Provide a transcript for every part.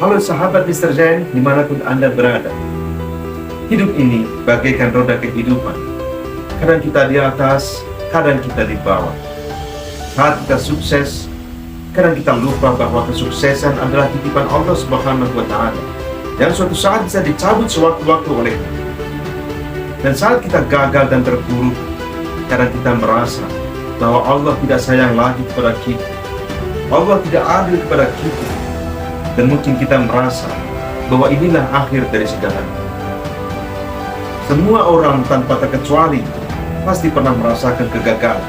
Halo sahabat Mr. Zen, dimanapun Anda berada. Hidup ini bagaikan roda kehidupan. Kadang kita di atas, kadang kita di bawah. Saat kita sukses, kadang kita lupa bahwa kesuksesan adalah titipan Allah Subhanahu wa Ta'ala yang suatu saat bisa dicabut sewaktu-waktu olehnya. Dan saat kita gagal dan terpuruk, kadang kita merasa bahwa Allah tidak sayang lagi kepada kita. Allah tidak adil kepada kita. Dan mungkin kita merasa bahwa inilah akhir dari segalanya. Semua orang tanpa terkecuali pasti pernah merasakan kegagalan.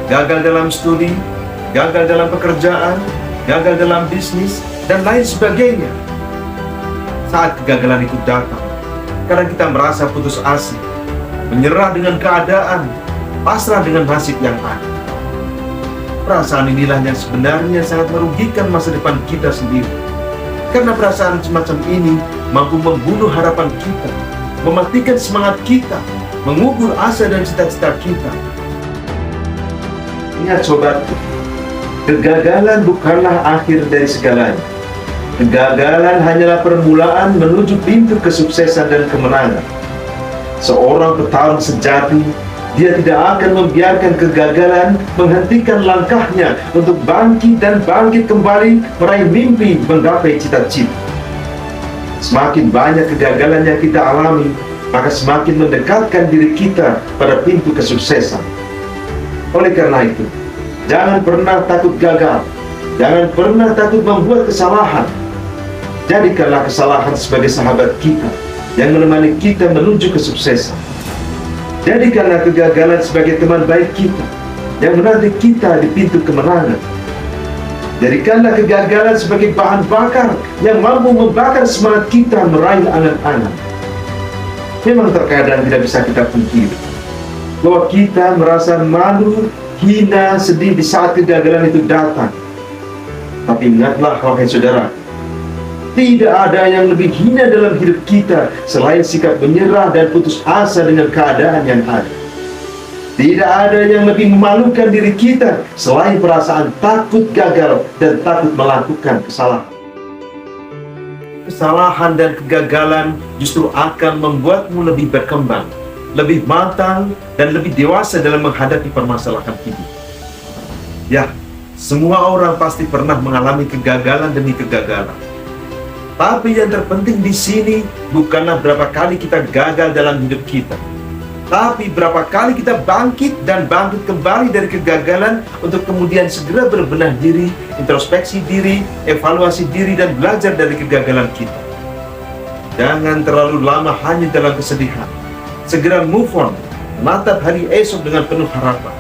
Gagal dalam studi, gagal dalam pekerjaan, gagal dalam bisnis, dan lain sebagainya. Saat kegagalan itu datang, kadang kita merasa putus asa, menyerah dengan keadaan, pasrah dengan nasib yang ada. Perasaan inilah yang sebenarnya sangat merugikan masa depan kita sendiri. Karena perasaan semacam ini mampu membunuh harapan kita, mematikan semangat kita, mengubur asa dan cita-cita kita. Ingat sobat, kegagalan bukanlah akhir dari segalanya. Kegagalan hanyalah permulaan menuju pintu kesuksesan dan kemenangan. Seorang petarung sejati, dia tidak akan membiarkan kegagalan menghentikan langkahnya untuk bangkit dan bangkit kembali meraih mimpi menggapai cita-cita. Semakin banyak kegagalan yang kita alami, maka semakin mendekatkan diri kita pada pintu kesuksesan. Oleh karena itu, jangan pernah takut gagal, jangan pernah takut membuat kesalahan. Jadikanlah kesalahan sebagai sahabat kita yang menemani kita menuju kesuksesan. Jadikanlah kegagalan sebagai teman baik kita yang menanti kita di pintu kemenangan. Jadikanlah kegagalan sebagai bahan bakar yang mampu membakar semangat kita meraih angan-angan. Memang terkadang tidak bisa kita pungkiri bahwa kita merasa malu, hina, sedih di saat kegagalan itu datang. Tapi ingatlah wahai saudara, tidak ada yang lebih hina dalam hidup kita selain sikap menyerah dan putus asa dengan keadaan yang ada. Tidak ada yang lebih memalukan diri kita selain perasaan takut gagal dan takut melakukan kesalahan. Kesalahan dan kegagalan justru akan membuatmu lebih berkembang, lebih matang, dan lebih dewasa dalam menghadapi permasalahan hidup. Ya, semua orang pasti pernah mengalami kegagalan demi kegagalan. Tapi yang terpenting di sini bukanlah berapa kali kita gagal dalam hidup kita, tapi berapa kali kita bangkit dan bangkit kembali dari kegagalan untuk kemudian segera berbenah diri, introspeksi diri, evaluasi diri, dan belajar dari kegagalan kita. Jangan terlalu lama hanya dalam kesedihan. Segera move on, menatap hari esok dengan penuh harapan.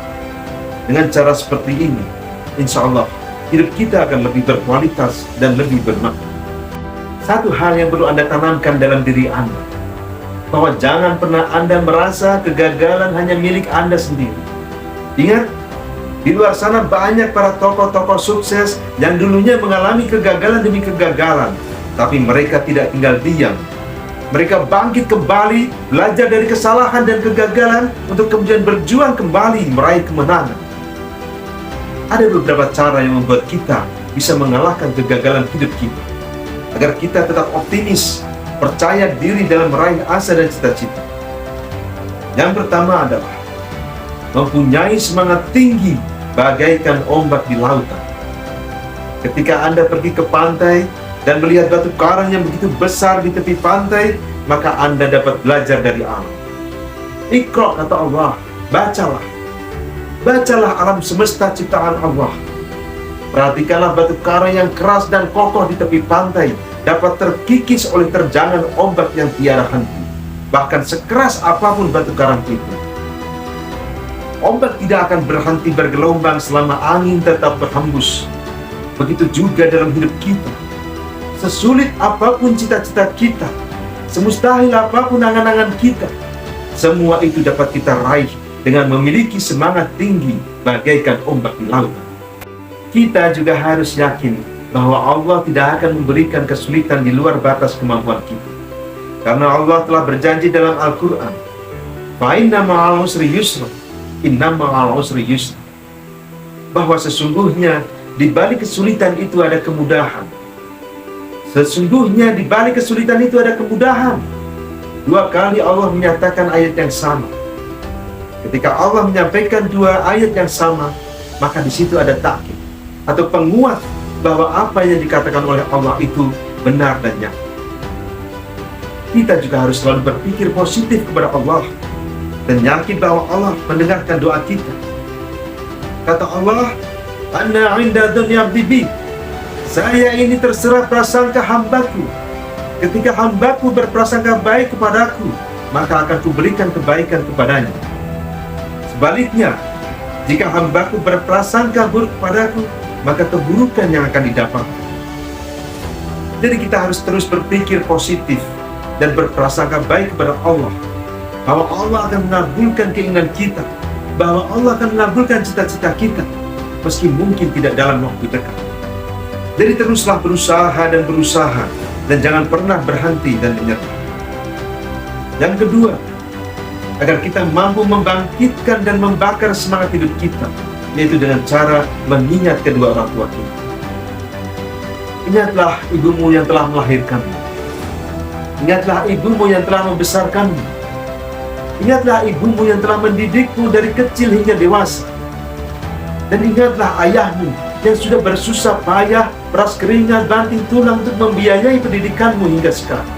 Dengan cara seperti ini, insya Allah hidup kita akan lebih berkualitas dan lebih bermakna. Satu hal yang perlu Anda tanamkan dalam diri Anda, bahwa jangan pernah Anda merasa kegagalan hanya milik Anda sendiri. Ingat, di luar sana banyak para tokoh-tokoh sukses yang dulunya mengalami kegagalan demi kegagalan, tapi mereka tidak tinggal diam. Mereka bangkit kembali, belajar dari kesalahan dan kegagalan untuk kemudian berjuang kembali meraih kemenangan. Ada beberapa cara yang membuat kita bisa mengalahkan kegagalan hidup kita, agar kita tetap optimis, percaya diri dalam meraih asa dan cita-cita. Yang pertama adalah mempunyai semangat tinggi bagaikan ombak di lautan. Ketika Anda pergi ke pantai dan melihat batu karang yang begitu besar di tepi pantai, maka Anda dapat belajar dari alam. Iqra, kata Allah, bacalah. Bacalah alam semesta ciptaan Allah. Perhatikanlah batu karang yang keras dan kokoh di tepi pantai dapat terkikis oleh terjangan ombak yang tiada henti, bahkan sekeras apapun batu karang itu. Ombak tidak akan berhenti bergelombang selama angin tetap berhembus. Begitu juga dalam hidup kita. Sesulit apapun cita-cita kita, semustahil apapun angan-angan kita, semua itu dapat kita raih dengan memiliki semangat tinggi bagaikan ombak di lautan. Kita juga harus yakin bahwa Allah tidak akan memberikan kesulitan di luar batas kemampuan kita. Karena Allah telah berjanji dalam Al-Quran, "Fa inna ma'al usri yusra, inna ma'al usri yusra." Bahwa sesungguhnya di balik kesulitan itu ada kemudahan. Sesungguhnya di balik kesulitan itu ada kemudahan. 2 kali Allah menyatakan ayat yang sama. Ketika Allah menyampaikan 2 ayat yang sama, maka di situ ada takkid atau penguat bahwa apa yang dikatakan oleh Allah itu benar dan nyata. Kita juga harus selalu berpikir positif kepada Allah dan yakin bahwa Allah mendengarkan doa kita. Kata Allah, "Ana 'inda dhanni 'abdi bi." Saya ini terserah prasangka hambaku. Ketika hambaku berprasangka baik kepadaku, maka akan kuberikan kebaikan kepadanya. Sebaliknya, jika hambaku berprasangka buruk kepadaku, maka keburukan yang akan didapat. Jadi kita harus terus berpikir positif dan berprasangka baik kepada Allah, bahwa Allah akan mengabulkan keinginan kita, bahwa Allah akan mengabulkan cita-cita kita, meski mungkin tidak dalam waktu dekat. Jadi teruslah berusaha, dan jangan pernah berhenti dan menyerah. Yang kedua, agar kita mampu membangkitkan dan membakar semangat hidup kita, yaitu dengan cara mengingat kedua orang tua kita. Ingatlah ibumu yang telah melahirkanmu. Ingatlah ibumu yang telah membesarkanmu. Ingatlah ibumu yang telah mendidikmu dari kecil hingga dewasa. Dan ingatlah ayahmu yang sudah bersusah payah, peras keringat, banting tulang untuk membiayai pendidikanmu hingga sekarang.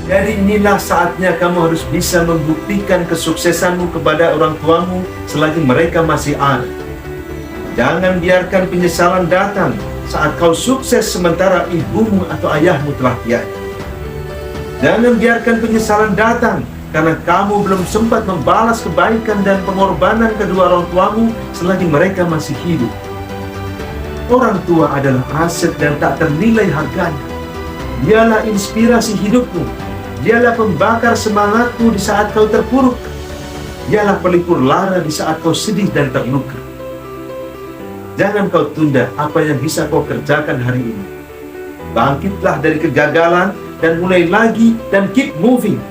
Jadi inilah saatnya kamu harus bisa membuktikan kesuksesanmu kepada orang tuamu selagi mereka masih ada. Jangan biarkan penyesalan datang saat kau sukses sementara ibumu atau ayahmu telah tiada. Jangan biarkan penyesalan datang karena kamu belum sempat membalas kebaikan dan pengorbanan kedua orang tuamu selagi mereka masih hidup. Orang tua adalah aset dan tak ternilai harganya. Dialah inspirasi hidupmu. Dialah pembakar semangatmu di saat kau terpuruk. Dialah pelipur lara di saat kau sedih dan terluka. Jangan kau tunda apa yang bisa kau kerjakan hari ini. Bangkitlah dari kegagalan dan mulai lagi dan keep moving.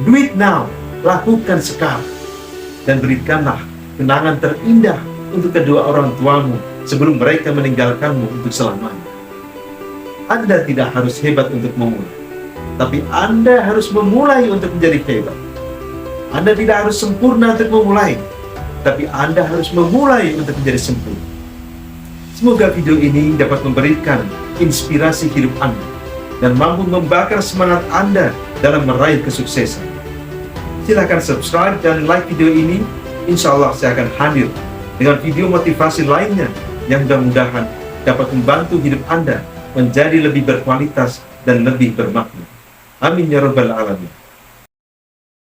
Do it now. Lakukan sekarang. Dan berikanlah kenangan terindah untuk kedua orang tuamu sebelum mereka meninggalkanmu untuk selamanya. Anda tidak harus hebat untuk memulai, tapi Anda harus memulai untuk menjadi hebat. Anda tidak harus sempurna untuk memulai, tapi Anda harus memulai untuk menjadi sempurna. Semoga video ini dapat memberikan inspirasi hidup Anda dan mampu membakar semangat Anda dalam meraih kesuksesan. Silahkan subscribe dan like video ini. Insya Allah saya akan hadir dengan video motivasi lainnya yang mudah-mudahan dapat membantu hidup Anda menjadi lebih berkualitas dan lebih bermakna. Amin ya rabbal alamin.